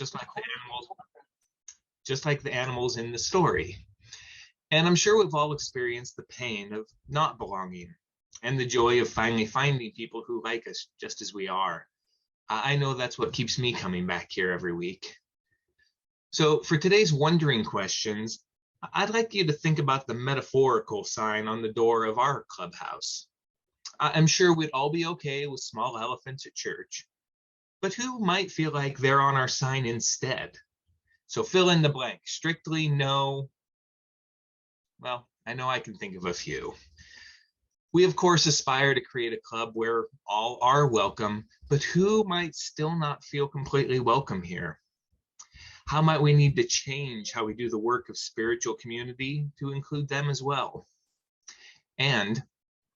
just like the animals in the story. And I'm sure we've all experienced the pain of not belonging and the joy of finally finding people who like us just as we are. I know that's what keeps me coming back here every week. So for today's wondering questions, I'd like you to think about the metaphorical sign on the door of our clubhouse. I'm sure we'd all be okay with small elephants at church, but who might feel like they're on our sign instead? So fill in the blank. Strictly no. Well, I know I can think of a few. We, of course, aspire to create a club where all are welcome, but who might still not feel completely welcome here? How might we need to change how we do the work of spiritual community to include them as well? And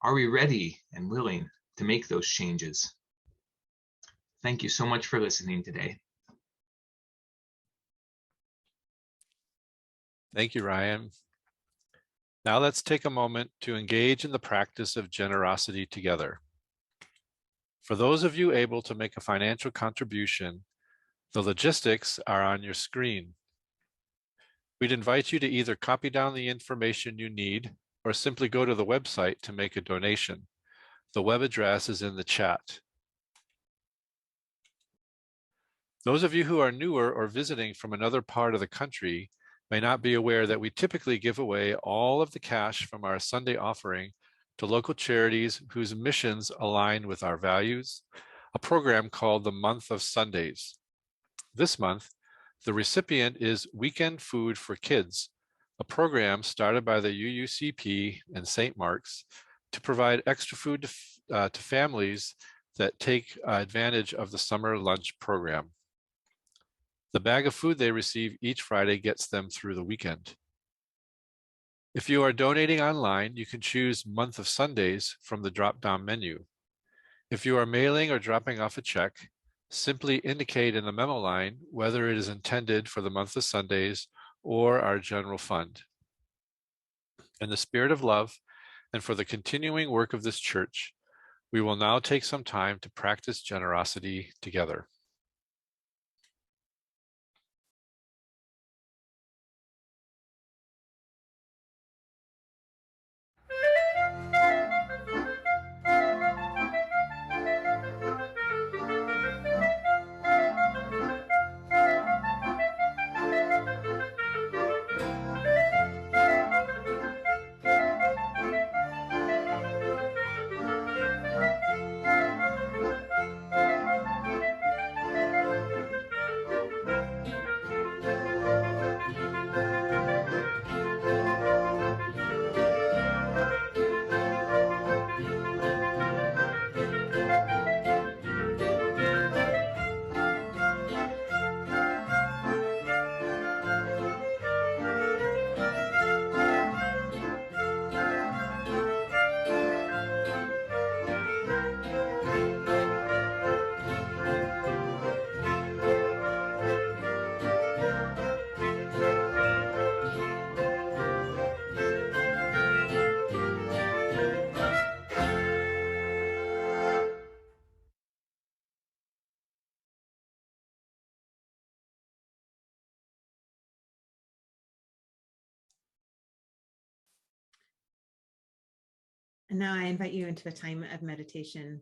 are we ready and willing to make those changes? Thank you so much for listening today. Thank you, Ryan. Now let's take a moment to engage in the practice of generosity together. For those of you able to make a financial contribution, the logistics are on your screen. We'd invite you to either copy down the information you need or simply go to the website to make a donation. The web address is in the chat. Those of you who are newer or visiting from another part of the country may not be aware that we typically give away all of the cash from our Sunday offering to local charities whose missions align with our values, a program called the Month of Sundays. This month, the recipient is Weekend Food for Kids, a program started by the UUCP and St. Mark's to provide extra food to families that take advantage of the summer lunch program. The bag of food they receive each Friday gets them through the weekend. If you are donating online, you can choose Month of Sundays from the drop-down menu. If you are mailing or dropping off a check, simply indicate in the memo line whether it is intended for the Month of Sundays or our general fund. In the spirit of love and for the continuing work of this church, we will now take some time to practice generosity together. And now I invite you into a time of meditation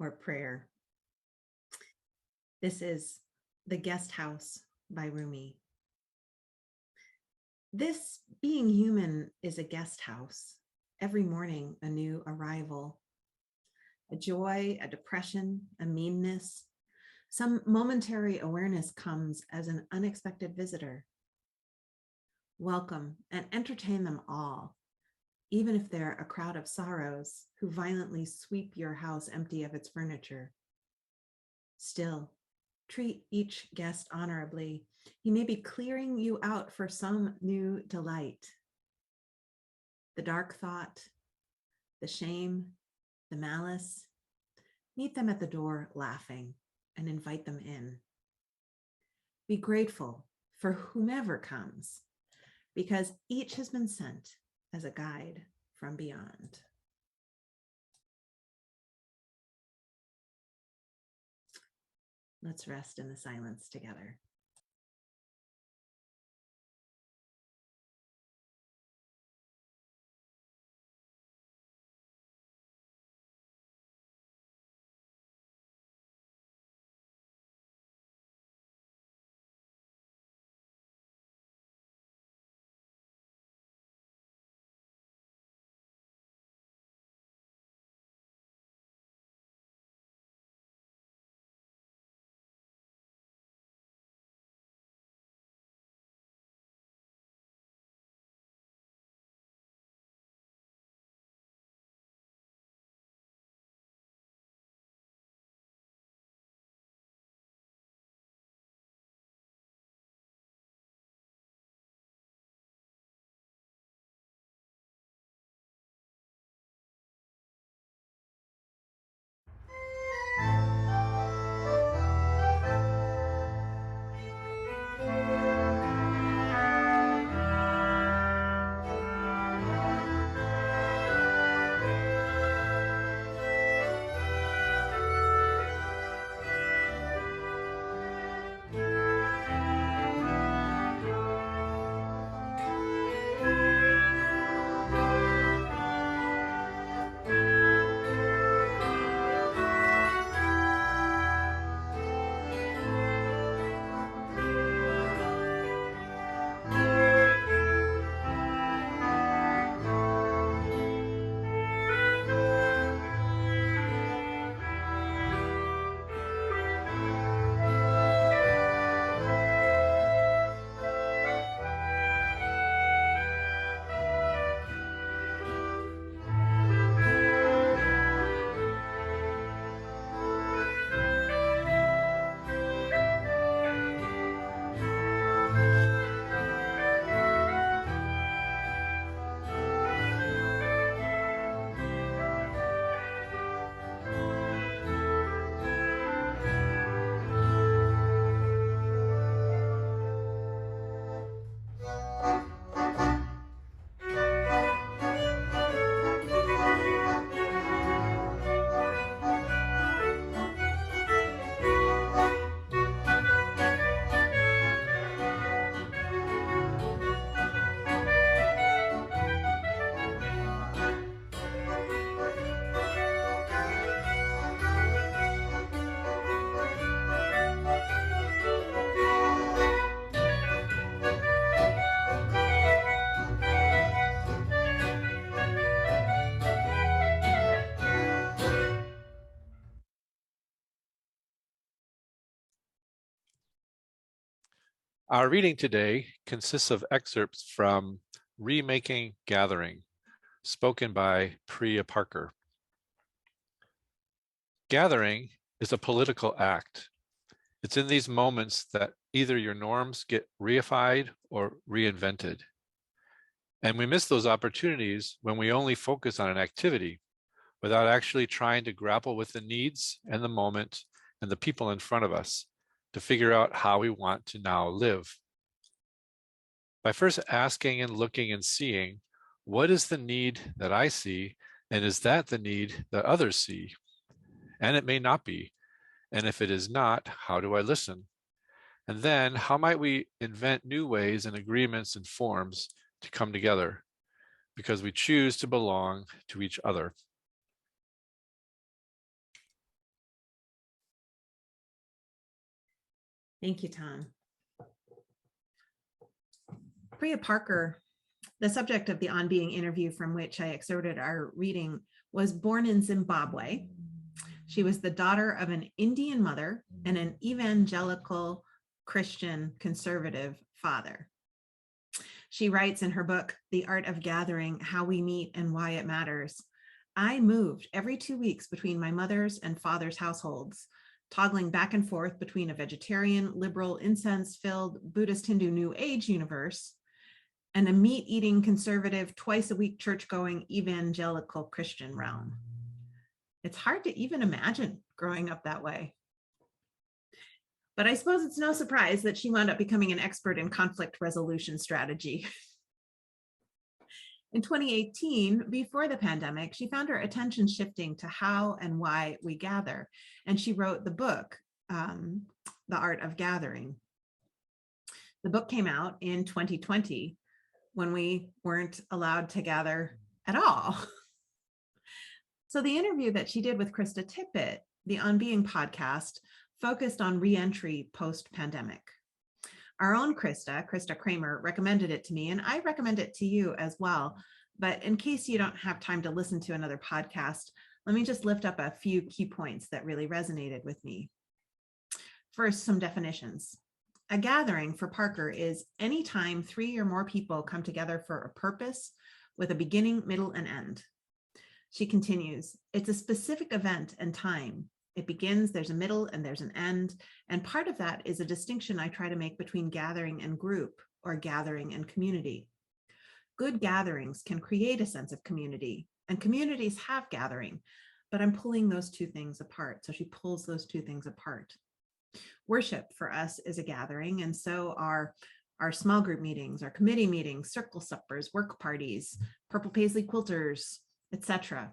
or prayer. This is The Guest House by Rumi. This being human is a guest house. Every morning, a new arrival. A joy, a depression, a meanness. Some momentary awareness comes as an unexpected visitor. Welcome and entertain them all, even if they're a crowd of sorrows who violently sweep your house empty of its furniture. Still, treat each guest honorably. He may be clearing you out for some new delight. The dark thought, the shame, the malice, meet them at the door laughing and invite them in. Be grateful for whomever comes, because each has been sent as a guide from beyond. Let's rest in the silence together. Our reading today consists of excerpts from Remaking Gathering, spoken by Priya Parker. Gathering is a political act. It's in these moments that either your norms get reified or reinvented. And we miss those opportunities when we only focus on an activity without actually trying to grapple with the needs and the moment and the people in front of us to figure out how we want to now live. By first asking and looking and seeing, what is the need that I see? And is that the need that others see? And it may not be. And if it is not, how do I listen? And then how might we invent new ways and agreements and forms to come together because we choose to belong to each other? Thank you, Tom. Priya Parker, the subject of the On Being interview from which I excerpted our reading, was born in Zimbabwe. She was the daughter of an Indian mother and an evangelical Christian conservative father. She writes in her book, The Art of Gathering, How We Meet and Why It Matters, I moved every 2 weeks between my mother's and father's households, toggling back and forth between a vegetarian, liberal, incense-filled Buddhist Hindu New Age universe and a meat-eating, conservative, twice-a-week church-going evangelical Christian realm. It's hard to even imagine growing up that way. But I suppose it's no surprise that she wound up becoming an expert in conflict resolution strategy. In 2018, before the pandemic, she found her attention shifting to how and why we gather, and she wrote the book, The Art of Gathering. The book came out in 2020 when we weren't allowed to gather at all. So the interview that she did with Krista Tippett, the On Being podcast, focused on re-entry post-pandemic. Our own Krista Kramer, recommended it to me, and I recommend it to you as well. But in case you don't have time to listen to another podcast, let me just lift up a few key points that really resonated with me. First, some definitions. A gathering for Parker is any time 3 or more people come together for a purpose with a beginning, middle, and end. She continues, it's a specific event and time. It begins, there's a middle, and there's an end. And part of that is a distinction I try to make between gathering and group, or gathering and community. Good gatherings can create a sense of community, and communities have gathering, but I'm pulling those two things apart. So she pulls those two things apart. Worship for us is a gathering, and so are our small group meetings, our committee meetings, circle suppers, work parties, purple paisley quilters, etc.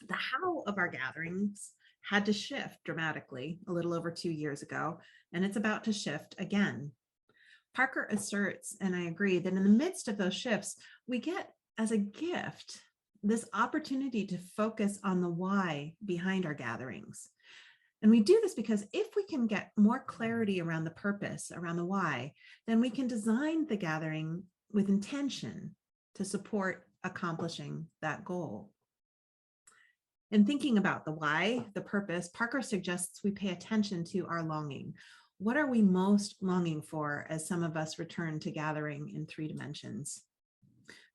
The how of our gatherings had to shift dramatically a little over 2 years ago, and it's about to shift again. Parker asserts, and I agree, that in the midst of those shifts, we get as a gift this opportunity to focus on the why behind our gatherings. And we do this because if we can get more clarity around the purpose, around the why, then we can design the gathering with intention to support accomplishing that goal. In thinking about the why, the purpose, Parker suggests we pay attention to our longing. What are we most longing for as some of us return to gathering in 3 dimensions?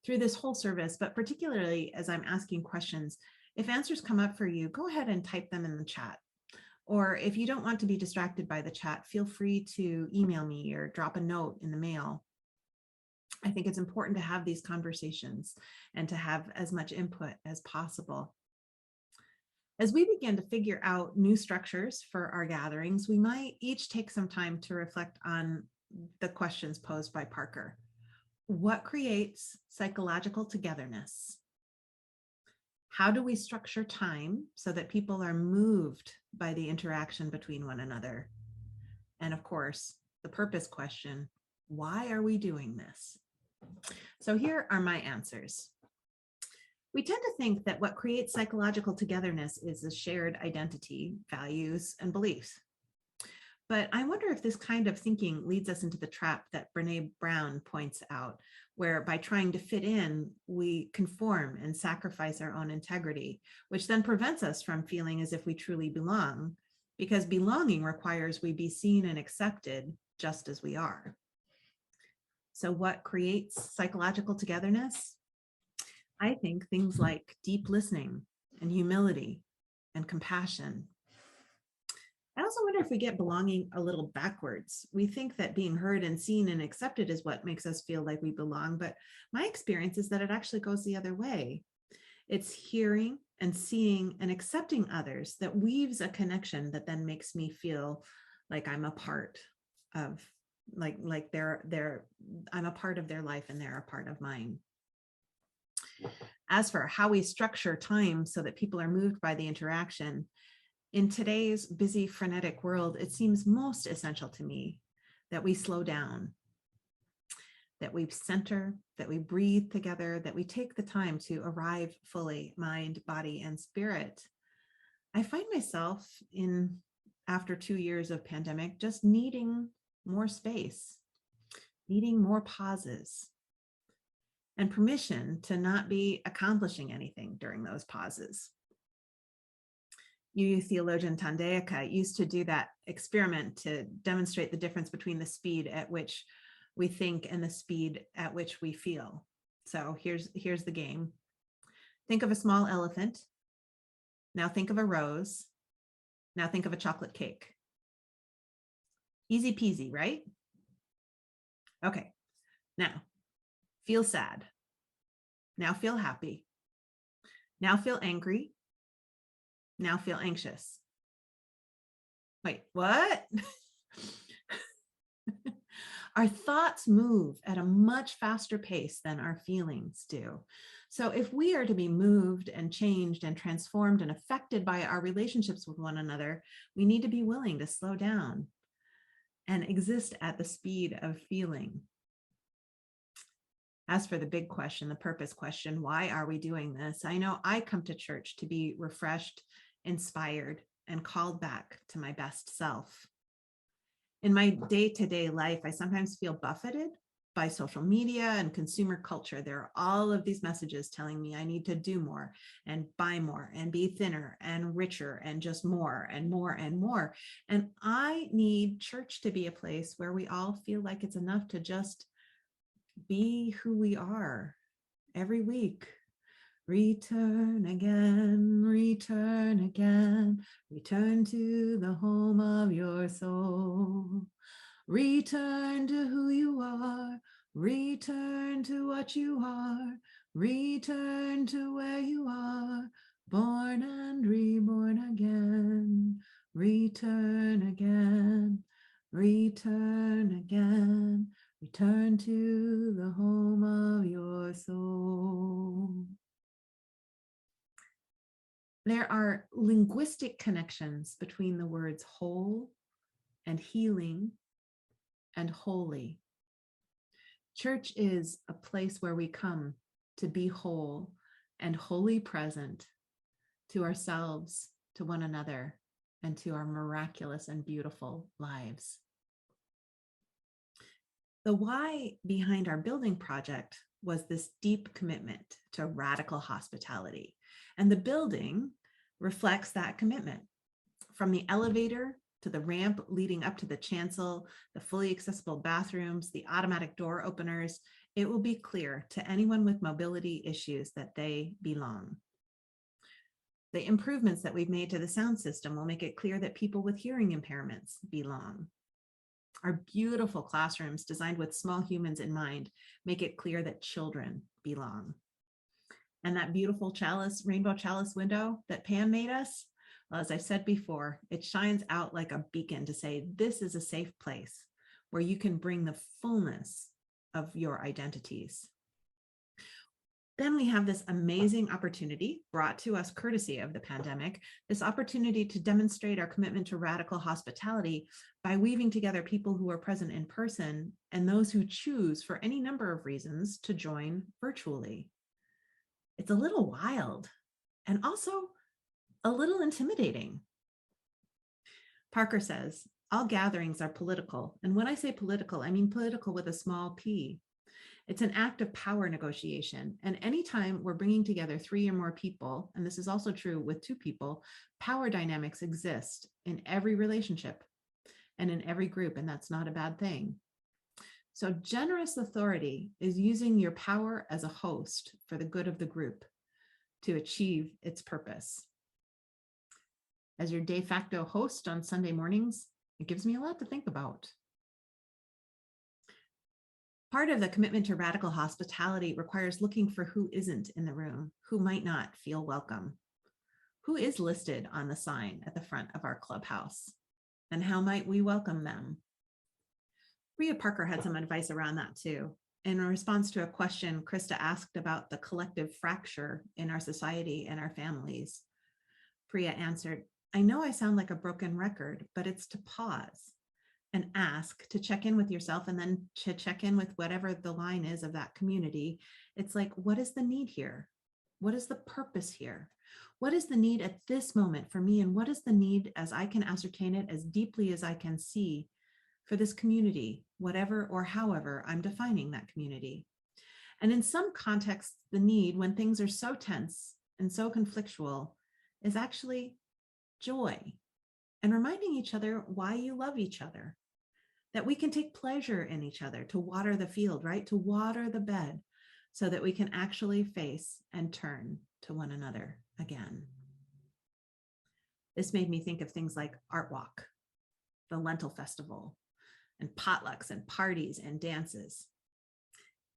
Through this whole service, but particularly as I'm asking questions, if answers come up for you, go ahead and type them in the chat. Or if you don't want to be distracted by the chat, feel free to email me or drop a note in the mail. I think it's important to have these conversations and to have as much input as possible. As we begin to figure out new structures for our gatherings, we might each take some time to reflect on the questions posed by Parker. What creates psychological togetherness? How do we structure time so that people are moved by the interaction between one another? And of course, the purpose question, why are we doing this? So here are my answers. We tend to think that what creates psychological togetherness is a shared identity, values, and beliefs. But I wonder if this kind of thinking leads us into the trap that Brene Brown points out, where by trying to fit in, we conform and sacrifice our own integrity, which then prevents us from feeling as if we truly belong, because belonging requires we be seen and accepted just as we are. So what creates psychological togetherness? I think things like deep listening and humility and compassion. I also wonder if we get belonging a little backwards. We think that being heard and seen and accepted is what makes us feel like we belong, but my experience is that it actually goes the other way. It's hearing and seeing and accepting others that weaves a connection that then makes me feel like I'm a part of, like they're I'm a part of their life and they're a part of mine. As for how we structure time so that people are moved by the interaction, in today's busy, frenetic world, it seems most essential to me that we slow down, that we center, that we breathe together, that we take the time to arrive fully, mind, body, and spirit. I find myself after 2 years of pandemic, just needing more space, needing more pauses, and permission to not be accomplishing anything during those pauses. UU theologian Tandeyaka used to do that experiment to demonstrate the difference between the speed at which we think and the speed at which we feel. So here's the game. Think of a small elephant. Now think of a rose. Now think of a chocolate cake. Easy peasy, right? Okay, now feel sad. Now feel happy. Now feel angry. Now feel anxious. Wait, what? Our thoughts move at a much faster pace than our feelings do. So if we are to be moved and changed and transformed and affected by our relationships with one another, we need to be willing to slow down and exist at the speed of feeling. As for the big question, the purpose question, why are we doing this? I know I come to church to be refreshed, inspired, and called back to my best self. In my day-to-day life, I sometimes feel buffeted by social media and consumer culture. There are all of these messages telling me I need to do more and buy more and be thinner and richer and just more and more and more. And I need church to be a place where we all feel like it's enough to just be who we are every week. Return again, return again, return to the home of your soul. Return to who you are, return to what you are, return to where you are, born and reborn again. Return again, return again, return to the home of your soul. There are linguistic connections between the words whole and healing and holy. Church is a place where we come to be whole and wholly present to ourselves, to one another, and to our miraculous and beautiful lives. The why behind our building project was this deep commitment to radical hospitality. And the building reflects that commitment. From the elevator to the ramp leading up to the chancel, the fully accessible bathrooms, the automatic door openers, it will be clear to anyone with mobility issues that they belong. The improvements that we've made to the sound system will make it clear that people with hearing impairments belong. Our beautiful classrooms designed with small humans in mind make it clear that children belong. And that beautiful chalice, rainbow chalice window that Pam made us, well, as I said before, it shines out like a beacon to say, this is a safe place where you can bring the fullness of your identities. Then we have this amazing opportunity brought to us courtesy of the pandemic, this opportunity to demonstrate our commitment to radical hospitality by weaving together people who are present in person and those who choose for any number of reasons to join virtually. It's a little wild and also a little intimidating. Parker says, all gatherings are political. And when I say political, I mean political with a small p. It's an act of power negotiation. And anytime we're bringing together 3 or more people, and this is also true with 2 people, power dynamics exist in every relationship and in every group, and that's not a bad thing. So generous authority is using your power as a host for the good of the group to achieve its purpose. As your de facto host on Sunday mornings, it gives me a lot to think about. Part of the commitment to radical hospitality requires looking for who isn't in the room, who might not feel welcome, who is listed on the sign at the front of our clubhouse, and how might we welcome them. Rhea Parker had some advice around that too. In response to a question Krista asked about the collective fracture in our society and our families, Priya answered, I know I sound like a broken record, but it's to pause and ask, to check in with yourself, and then to check in with whatever the line is of that community. It's like, what is the need here? What is the purpose here? What is the need at this moment for me? And what is the need, as I can ascertain it as deeply as I can see, for this community, whatever or however I'm defining that community? And in some contexts, the need, when things are so tense and so conflictual, is actually joy, and reminding each other why you love each other, that we can take pleasure in each other, to water the field, right? To water the bed, so that we can actually face and turn to one another again. This made me think of things like Art Walk, the Lentil Festival, and potlucks and parties and dances.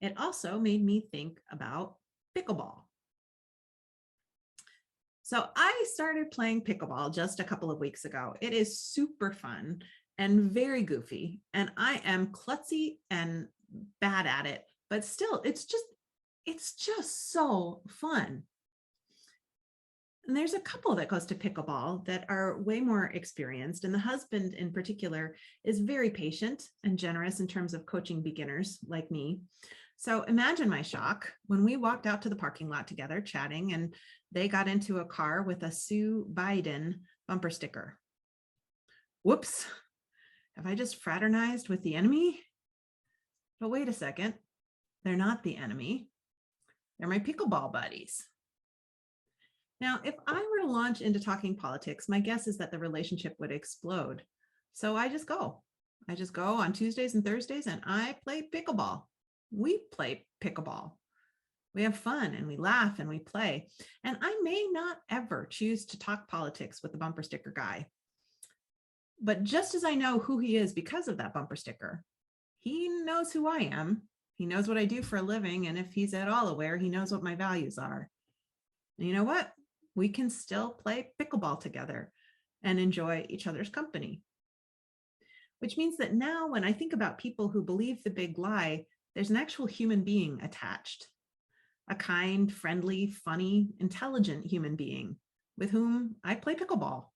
It also made me think about pickleball. So I started playing pickleball just a couple of weeks ago. It is super fun and very goofy, and I am klutzy and bad at it, but still, it's just so fun. And there's a couple that goes to pickleball that are way more experienced, and the husband in particular is very patient and generous in terms of coaching beginners like me. So imagine my shock when we walked out to the parking lot together chatting, and they got into a car with a Sue Biden bumper sticker. Whoops, have I just fraternized with the enemy? But wait a second, they're not the enemy. They're my pickleball buddies. Now, if I were to launch into talking politics, my guess is that the relationship would explode. So I just go on Tuesdays and Thursdays, and I play pickleball. We play pickleball. We have fun and we laugh and we play. And I may not ever choose to talk politics with the bumper sticker guy. But just as I know who he is because of that bumper sticker, he knows who I am. He knows what I do for a living. And if he's at all aware, he knows what my values are. And you know what? We can still play pickleball together and enjoy each other's company. Which means that now when I think about people who believe the big lie, there's an actual human being attached. A kind, friendly, funny, intelligent human being with whom I play pickleball.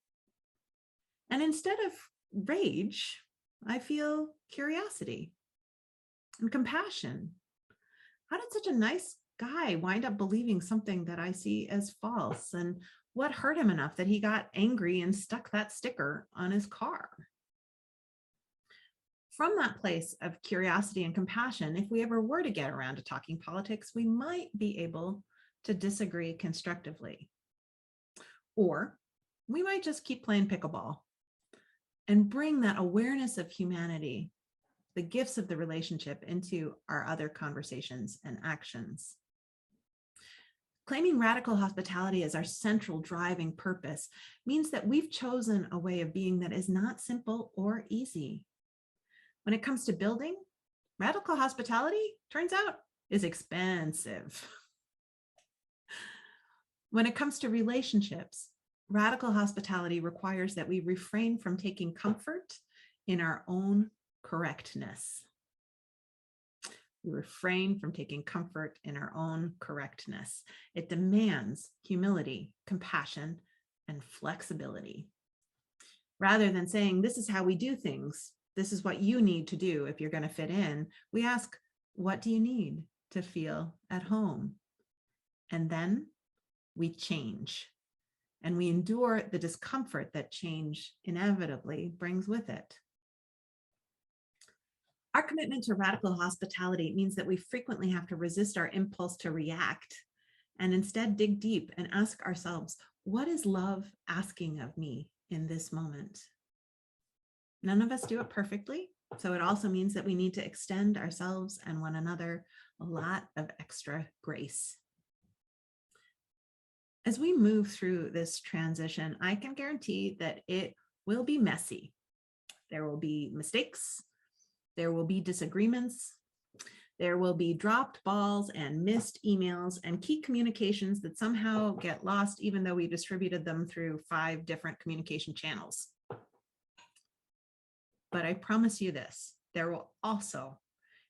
And instead of rage, I feel curiosity and compassion. How did such a nice guy wind up believing something that I see as false? And what hurt him enough that he got angry and stuck that sticker on his car? From that place of curiosity and compassion, if we ever were to get around to talking politics, we might be able to disagree constructively. Or we might just keep playing pickleball and bring that awareness of humanity, the gifts of the relationship, into our other conversations and actions. Claiming radical hospitality as our central driving purpose means that we've chosen a way of being that is not simple or easy. When it comes to building, radical hospitality, turns out, is expensive. When it comes to relationships, radical hospitality requires that we refrain from taking comfort in our own correctness. We refrain from taking comfort in our own correctness. It demands humility, compassion, and flexibility. Rather than saying, this is how we do things, this is what you need to do if you're going to fit in, we ask, what do you need to feel at home? And then we change, and we endure the discomfort that change inevitably brings with it. Our commitment to radical hospitality means that we frequently have to resist our impulse to react and instead dig deep and ask ourselves, what is love asking of me in this moment? None of us do it perfectly, So it also means that we need to extend ourselves and one another a lot of extra grace. As we move through this transition, I can guarantee that it will be messy. There will be mistakes. There will be disagreements. There will be dropped balls and missed emails and key communications that somehow get lost, even though we distributed them through 5 different communication channels. But I promise you this, there will also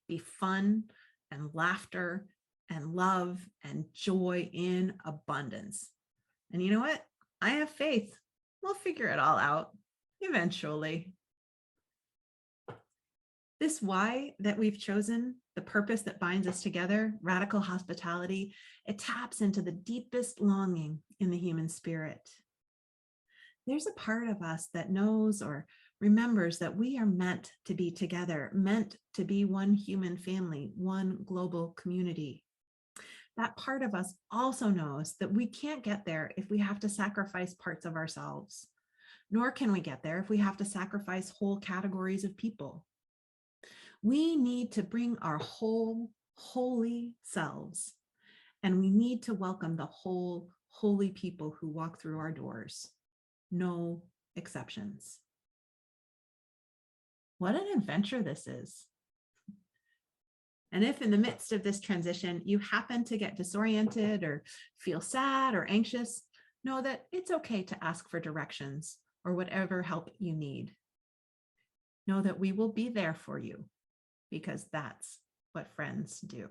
be fun and laughter and love and joy in abundance. And you know what? I have faith. We'll figure it all out eventually. This why that we've chosen, the purpose that binds us together, radical hospitality, it taps into the deepest longing in the human spirit. There's a part of us that knows or remembers that we are meant to be together, meant to be one human family, one global community. That part of us also knows that we can't get there if we have to sacrifice parts of ourselves, nor can we get there if we have to sacrifice whole categories of people. We need to bring our whole holy selves, and we need to welcome the whole holy people who walk through our doors. No exceptions. What an adventure this is. And if in the midst of this transition, you happen to get disoriented or feel sad or anxious, know that it's okay to ask for directions or whatever help you need. Know that we will be there for you, because that's what friends do.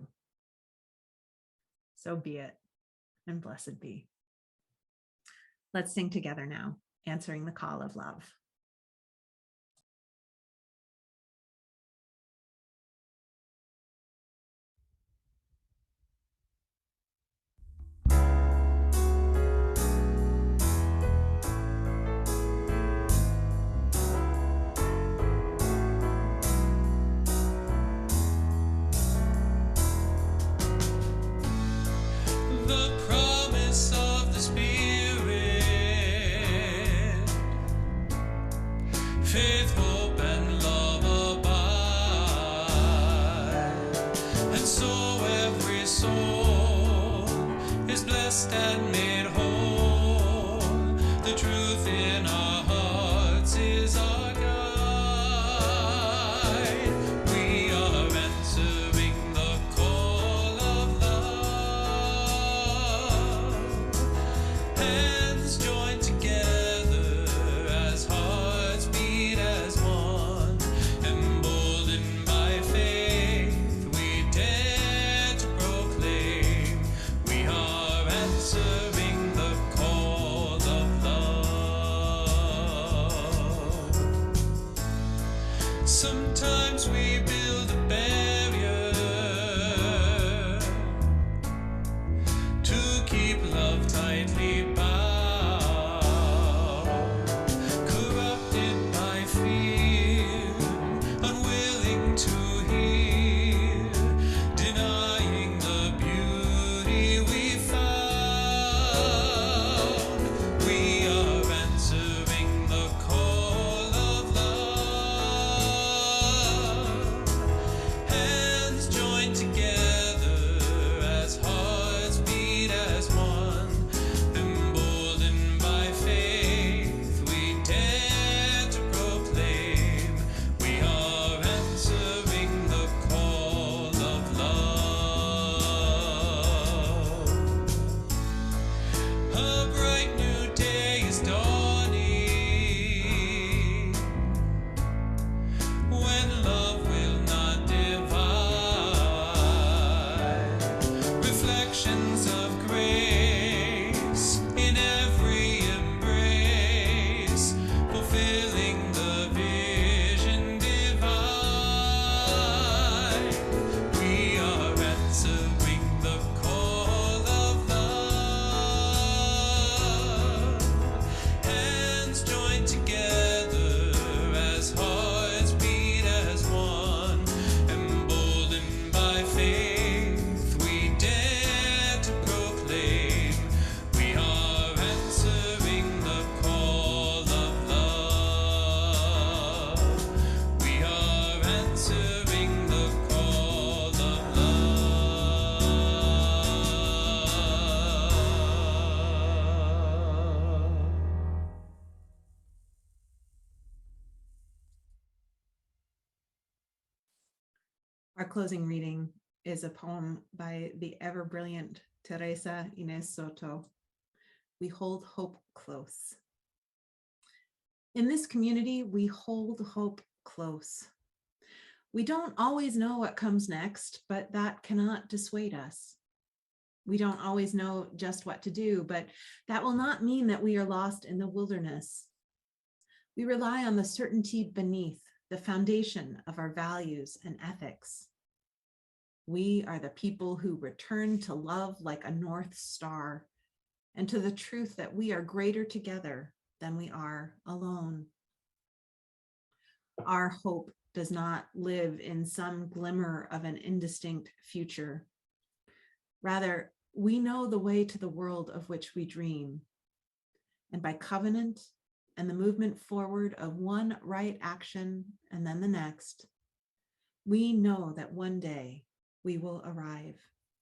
So be it, and blessed be. Let's sing together now, answering the call of love. The promise of the Spirit Our closing reading is a poem by the ever brilliant Teresa Inés Soto. We hold hope close. In this community, we hold hope close. We don't always know what comes next, but that cannot dissuade us. We don't always know just what to do, but that will not mean that we are lost in the wilderness. We rely on the certainty beneath, the foundation of our values and ethics. We are the people who return to love like a North Star and to the truth that we are greater together than we are alone. Our hope does not live in some glimmer of an indistinct future. Rather, we know the way to the world of which we dream. And by covenant and the movement forward of one right action and then the next, we know that one day we will arrive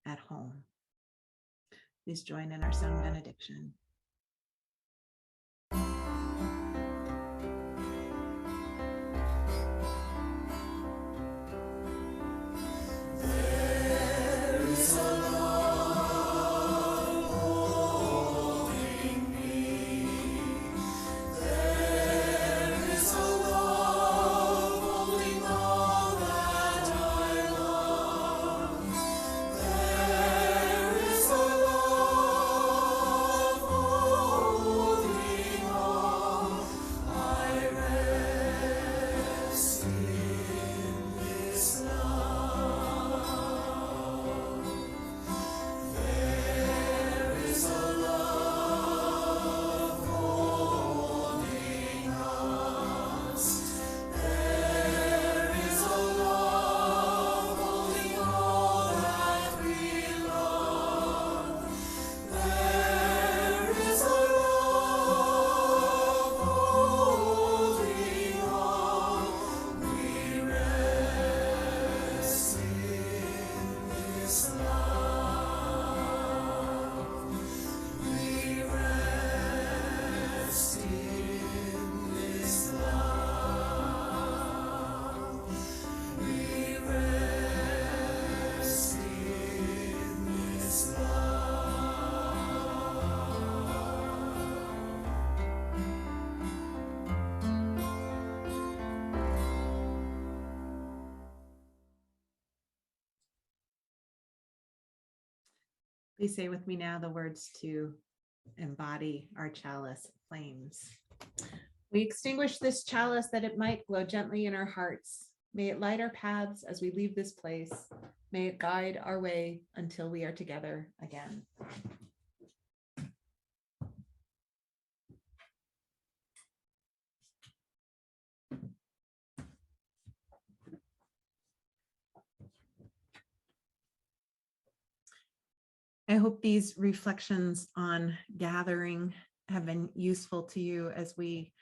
at home. Please join in our sound benediction. Please say with me now the words to embody our chalice flames. We extinguish this chalice that it might glow gently in our hearts. May it light our paths as we leave this place. May it guide our way until we are together again. I hope these reflections on gathering have been useful to you as we